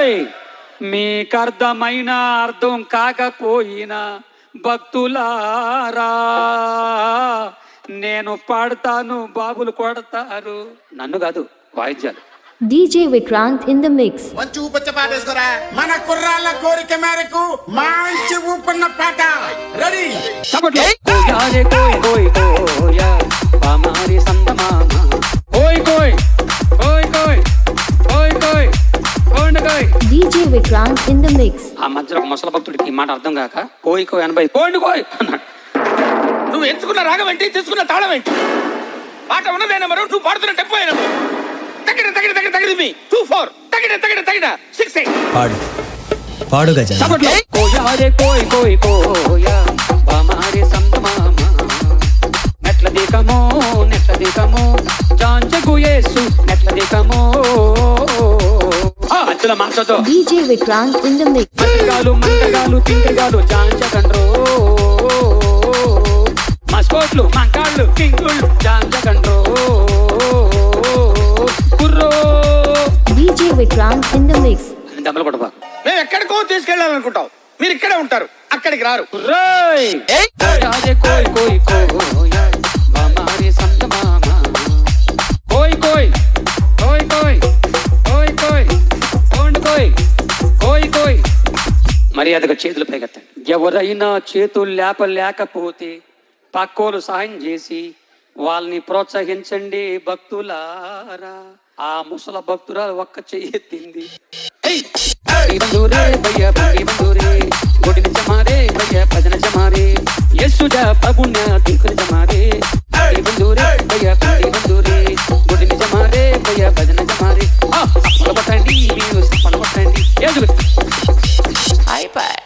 రేయ్ మీకర్థమైన అర్థం కాకపోయినా భక్తులారా నేను పాడతాను, బాబులు కొడతారు. నన్ను కాదు, వాయిద్యాలు. DJ Vikrant in the mix. మంచి ఊపొచ్చ పాటేసుకోరా. మన కుర్రాళ్ళ కోరిక మేరకు మంచి ఊపున్న పాట రెడీ. చప్పట్లు. కోయారే కోయ్ కోయ్ కోయా పామారి సందమామ. కోయ్ కోయ్ కోయ్ కోయ్ కోయ్ కోయ్ కోయ్. DJ Vikrant in the mix. ఆ మధ్యలో ముసలి భక్తుడికి ఈ మాట అర్థం కాక కోయ్ కోయ్ 80 కోండి కోయ్ అన్నాడు. నువ్వు ఎంచుకున్న రాగం ఏంటి, తీసుకున్న తాళం ఏంటి? పాట ఉన్నదే నెంబరు, నువ్వు పాడుతున్న టెంపో ఏ నెంబరు? తగిడ తగిడ తగిడ తగిడ మీ 24 తగిడ తగిడ తగిడ 68. పాడు పాడు గజ. చప్పట్లు. కోయారే కోయ్ కోయ్ కోయా పామారి సందమామ. నెట్ల దికమో నెట్ల దికమో జాంజకు యేసు నెట్ల దికమో. అచ్చుల మాసతో DJ Vikrant in the mix. మంటగాలు తింటగాలు జాంజకండ్రో. మస్కోట్లు మంకాళ్ళు కింగుళ్ళు జాంజకండ్రో. కుర్రో DJ Vikrant in the mix. దెబ్బలు కొట్టబా. మేము ఎక్కడికో తీసుకెళ్ళాలనుకుంటాం, మీరు ఇక్కడే ఉంటారు, అక్కడికి రారు. రేయ్ కోయారే కోయ్ కోయ్ కోయా పామారి సందమామ. కోయ్ కోయ్ కోయ్ కోయ్ కోయ్ కోయ్ కోండి కోయ్ కోయ్ కోయ్. మర్యాదగా చేతులు పైకెత్తండి. ఎవరైనా చేతులు లేకపోతే పక్కోలు సహాయం చేసి వాళ్ళని ప్రోత్సహించండి భక్తులారా. ఆ ముసల భక్తురాలు ఒక్క చెయ్యెత్తింది. జమారే భయ్య భజన జమారే యశుజా ప్రభుణ్య దిక్కుని జమారే బంధూరే భయ్య బంధూరే గుడిని జమారే భయ్య భజన జమారే. పలవటండి మీరు పలవటండి. అయిపోయి